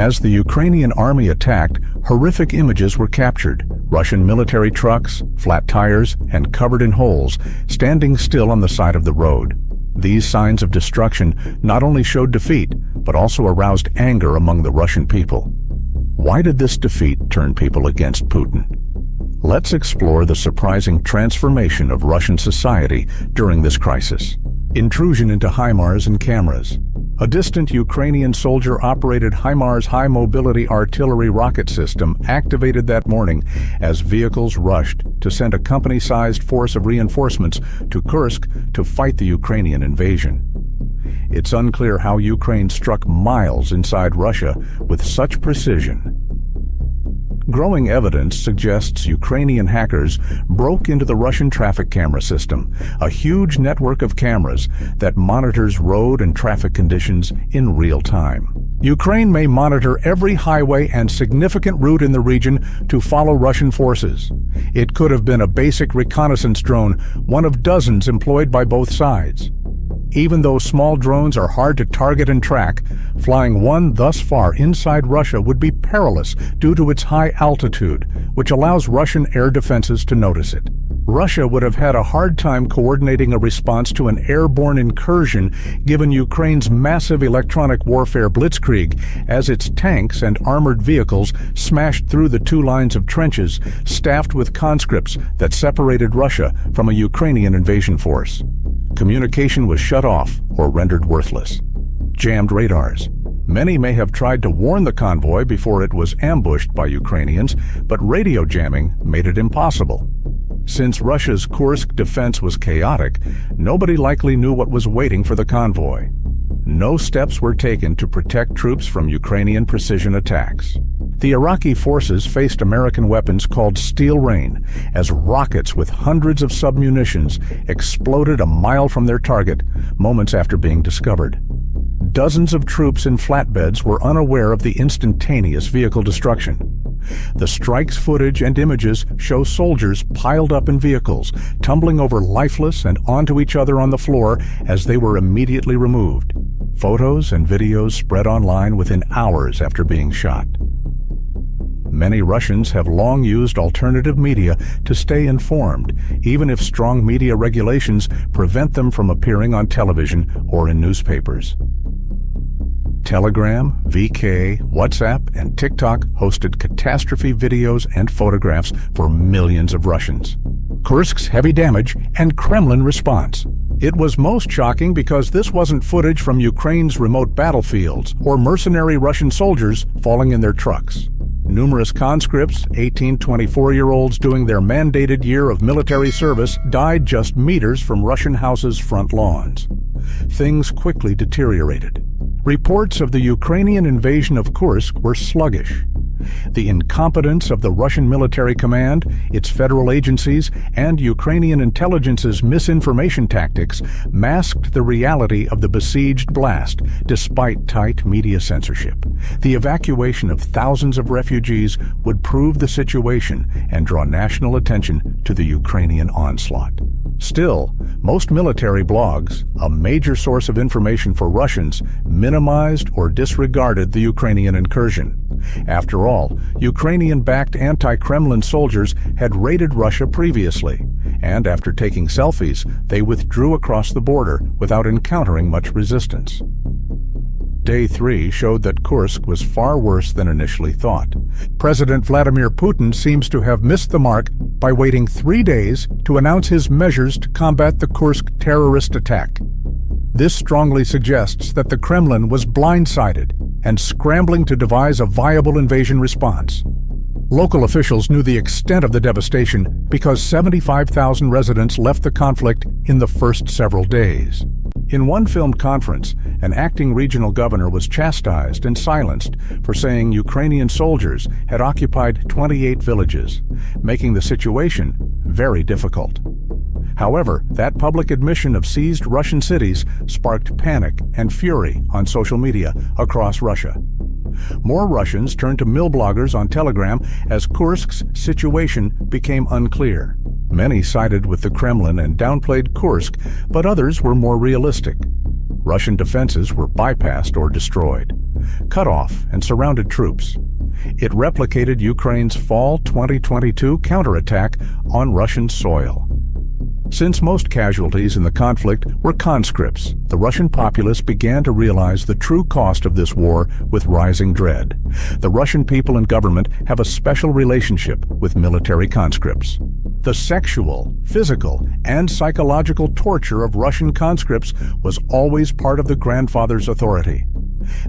As the Ukrainian army attacked, horrific images were captured. Russian military trucks, flat tires, and covered in holes, standing still on the side of the road. These signs of destruction not only showed defeat, but also aroused anger among the Russian people. Why did this defeat turn people against Putin? Let's explore the surprising transformation of Russian society during this crisis. Intrusion into HIMARS and cameras. A distant Ukrainian soldier-operated HIMARS high-mobility artillery rocket system activated that morning as vehicles rushed to send a company-sized force of reinforcements to Kursk to fight the Ukrainian invasion. It's unclear how Ukraine struck miles inside Russia with such precision. Growing evidence suggests Ukrainian hackers broke into the Russian traffic camera system, a huge network of cameras that monitors road and traffic conditions in real time. Ukraine may monitor every highway and significant route in the region to follow Russian forces. It could have been a basic reconnaissance drone, one of dozens employed by both sides. Even though small drones are hard to target and track, flying one thus far inside Russia would be perilous due to its high altitude, which allows Russian air defenses to notice it. Russia would have had a hard time coordinating a response to an airborne incursion given Ukraine's massive electronic warfare blitzkrieg, as its tanks and armored vehicles smashed through the two lines of trenches staffed with conscripts that separated Russia from a Ukrainian invasion force. Communication was shut off or rendered worthless. Jammed radars. Many may have tried to warn the convoy before it was ambushed by Ukrainians, but radio jamming made it impossible. Since Russia's Kursk defense was chaotic, nobody likely knew what was waiting for the convoy. No steps were taken to protect troops from Ukrainian precision attacks. The Iraqi forces faced American weapons called Steel Rain, as rockets with hundreds of submunitions exploded a mile from their target moments after being discovered. Dozens of troops in flatbeds were unaware of the instantaneous vehicle destruction. The strike's footage and images show soldiers piled up in vehicles, tumbling over lifeless and onto each other on the floor as they were immediately removed. Photos and videos spread online within hours after being shot. Many Russians have long used alternative media to stay informed, even if strong media regulations prevent them from appearing on television or in newspapers. Telegram, VK, WhatsApp, and TikTok hosted catastrophe videos and photographs for millions of Russians. Kursk's heavy damage and Kremlin response. It was most shocking because this wasn't footage from Ukraine's remote battlefields or mercenary Russian soldiers falling in their trucks. Numerous conscripts, 18-24-year-olds doing their mandated year of military service, died just meters from Russian houses' front lawns. Things quickly deteriorated. Reports of the Ukrainian invasion of Kursk were sluggish. The incompetence of the Russian military command, its federal agencies, and Ukrainian intelligence's misinformation tactics masked the reality of the besieged blast, despite tight media censorship. The evacuation of thousands of refugees would prove the situation and draw national attention to the Ukrainian onslaught. Still, most military blogs, a major source of information for Russians, minimized or disregarded the Ukrainian incursion. After all, Ukrainian-backed anti-Kremlin soldiers had raided Russia previously, and after taking selfies, they withdrew across the border without encountering much resistance. Day 3 showed that Kursk was far worse than initially thought. President Vladimir Putin seems to have missed the mark by waiting 3 days to announce his measures to combat the Kursk terrorist attack. This strongly suggests that the Kremlin was blindsided and scrambling to devise a viable invasion response. Local officials knew the extent of the devastation because 75,000 residents left the conflict in the first several days. In one filmed conference, an acting regional governor was chastised and silenced for saying Ukrainian soldiers had occupied 28 villages, making the situation very difficult. However, that public admission of seized Russian cities sparked panic and fury on social media across Russia. More Russians turned to mill bloggers on Telegram as Kursk's situation became unclear. Many sided with the Kremlin and downplayed Kursk, but others were more realistic. Russian defenses were bypassed or destroyed. cut off and surrounded troops. It replicated Ukraine's fall 2022 counterattack on Russian soil. Since most casualties in the conflict were conscripts, the Russian populace began to realize the true cost of this war with rising dread. The Russian people and government have a special relationship with military conscripts. The sexual, physical, and psychological torture of Russian conscripts was always part of the grandfather's authority.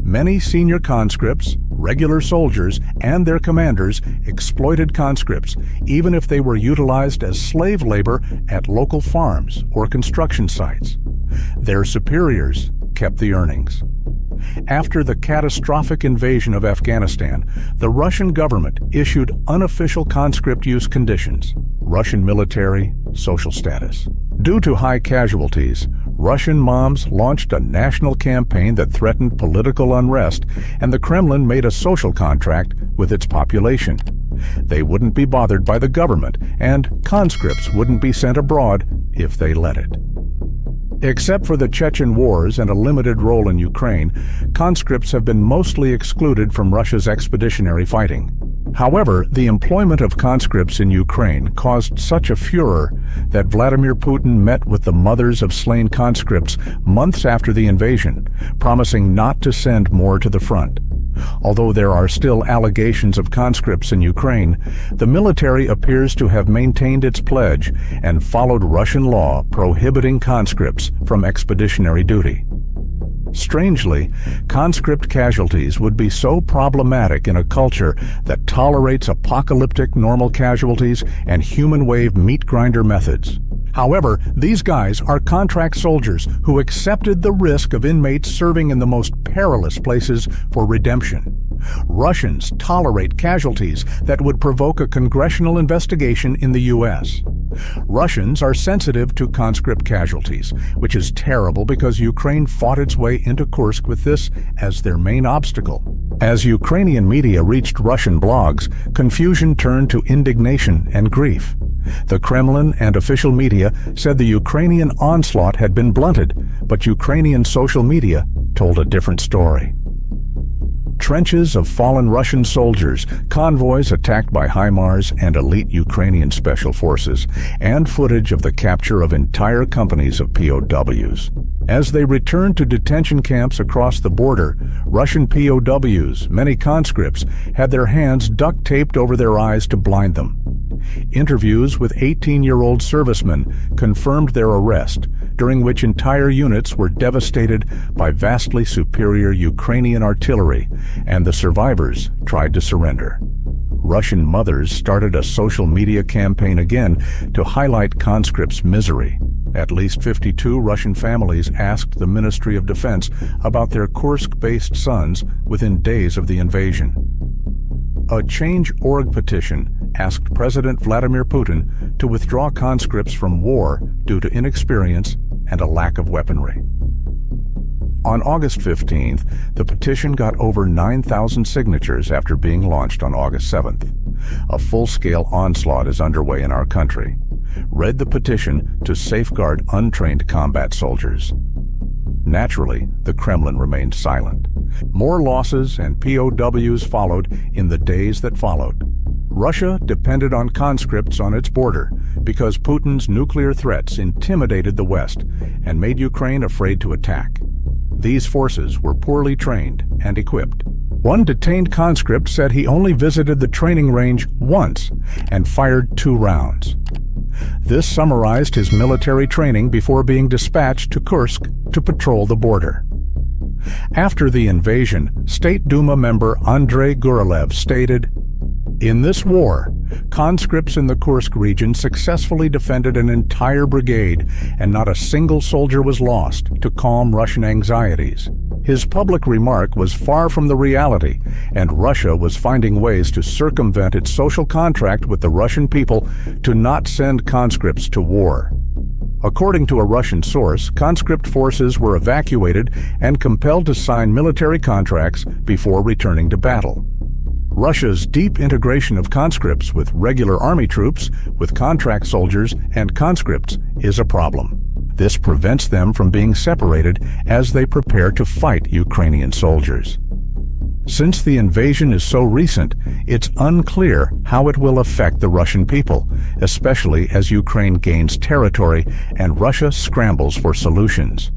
Many senior conscripts, regular soldiers, and their commanders exploited conscripts, even if they were utilized as slave labor at local farms or construction sites. Their superiors kept the earnings. After the catastrophic invasion of Afghanistan, the Russian government issued unofficial conscript use conditions: Russian military, social status. Due to high casualties, Russian moms launched a national campaign that threatened political unrest, and the Kremlin made a social contract with its population. They wouldn't be bothered by the government, and conscripts wouldn't be sent abroad if they let it. Except for the Chechen wars and a limited role in Ukraine, conscripts have been mostly excluded from Russia's expeditionary fighting. However, the employment of conscripts in Ukraine caused such a furor that Vladimir Putin met with the mothers of slain conscripts months after the invasion, promising not to send more to the front. Although there are still allegations of conscripts in Ukraine, the military appears to have maintained its pledge and followed Russian law prohibiting conscripts from expeditionary duty. Strangely, conscript casualties would be so problematic in a culture that tolerates apocalyptic normal casualties and human wave meat grinder methods. However, these guys are contract soldiers who accepted the risk of inmates serving in the most perilous places for redemption. Russians tolerate casualties that would provoke a congressional investigation in the U.S. Russians are sensitive to conscript casualties, which is terrible because Ukraine fought its way into Kursk with this as their main obstacle. As Ukrainian media reached Russian blogs, confusion turned to indignation and grief. The Kremlin and official media said the Ukrainian onslaught had been blunted, but Ukrainian social media told a different story. Trenches of fallen Russian soldiers, convoys attacked by HIMARS and elite Ukrainian special forces, and footage of the capture of entire companies of POWs. As they returned to detention camps across the border, Russian POWs, many conscripts, had their hands duct-taped over their eyes to blind them. Interviews with 18-year-old servicemen confirmed their arrest, during which entire units were devastated by vastly superior Ukrainian artillery, and the survivors tried to surrender. Russian mothers started a social media campaign again to highlight conscripts' misery. At least 52 Russian families asked the Ministry of Defense about their Kursk-based sons within days of the invasion. A Change.org petition asked President Vladimir Putin to withdraw conscripts from war due to inexperience and a lack of weaponry. On August 15th, the petition got over 9,000 signatures after being launched on August 7th. A full-scale onslaught is underway in our country. Read the petition to safeguard untrained combat soldiers. Naturally, the Kremlin remained silent. More losses and POWs followed in the days that followed. Russia depended on conscripts on its border because Putin's nuclear threats intimidated the West and made Ukraine afraid to attack. These forces were poorly trained and equipped. One detained conscript said he only visited the training range once and fired 2 rounds. This summarized his military training before being dispatched to Kursk to patrol the border. After the invasion, State Duma member Andrei Gurilev stated, "In this war, conscripts in the Kursk region successfully defended an entire brigade, and not a single soldier was lost, to calm Russian anxieties." His public remark was far from the reality, and Russia was finding ways to circumvent its social contract with the Russian people to not send conscripts to war. According to a Russian source, conscript forces were evacuated and compelled to sign military contracts before returning to battle. Russia's deep integration of conscripts with regular army troops, with contract soldiers and conscripts, is a problem. This prevents them from being separated as they prepare to fight Ukrainian soldiers. Since the invasion is so recent, it's unclear how it will affect the Russian people, especially as Ukraine gains territory and Russia scrambles for solutions.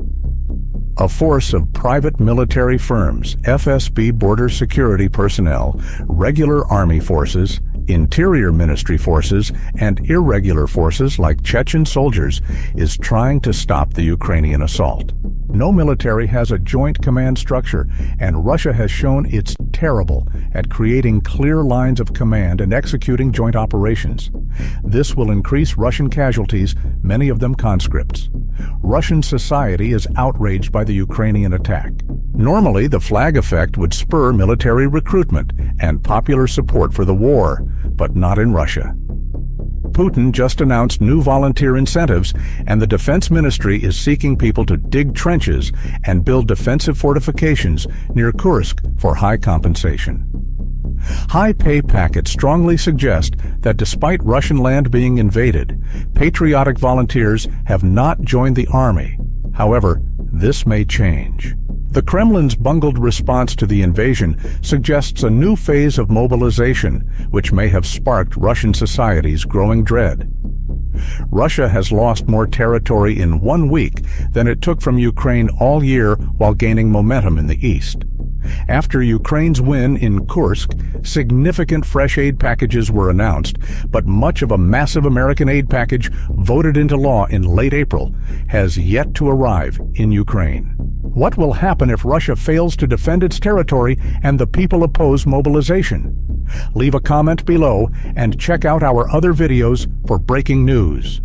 A force of private military firms, FSB border security personnel, regular army forces, Interior Ministry forces, and irregular forces like Chechen soldiers is trying to stop the Ukrainian assault. No military has a joint command structure, and Russia has shown it's terrible at creating clear lines of command and executing joint operations. This will increase Russian casualties, many of them conscripts. Russian society is outraged by the Ukrainian attack. Normally, the flag effect would spur military recruitment and popular support for the war, but not in Russia. Putin just announced new volunteer incentives, and the Defense Ministry is seeking people to dig trenches and build defensive fortifications near Kursk for high compensation. High pay packets strongly suggest that despite Russian land being invaded, patriotic volunteers have not joined the army. However, this may change. The Kremlin's bungled response to the invasion suggests a new phase of mobilization, which may have sparked Russian society's growing dread. Russia has lost more territory in 1 week than it took from Ukraine all year while gaining momentum in the east. After Ukraine's win in Kursk, significant fresh aid packages were announced, but much of a massive American aid package voted into law in late April has yet to arrive in Ukraine. What will happen if Russia fails to defend its territory and the people oppose mobilization? Leave a comment below and check out our other videos for breaking news.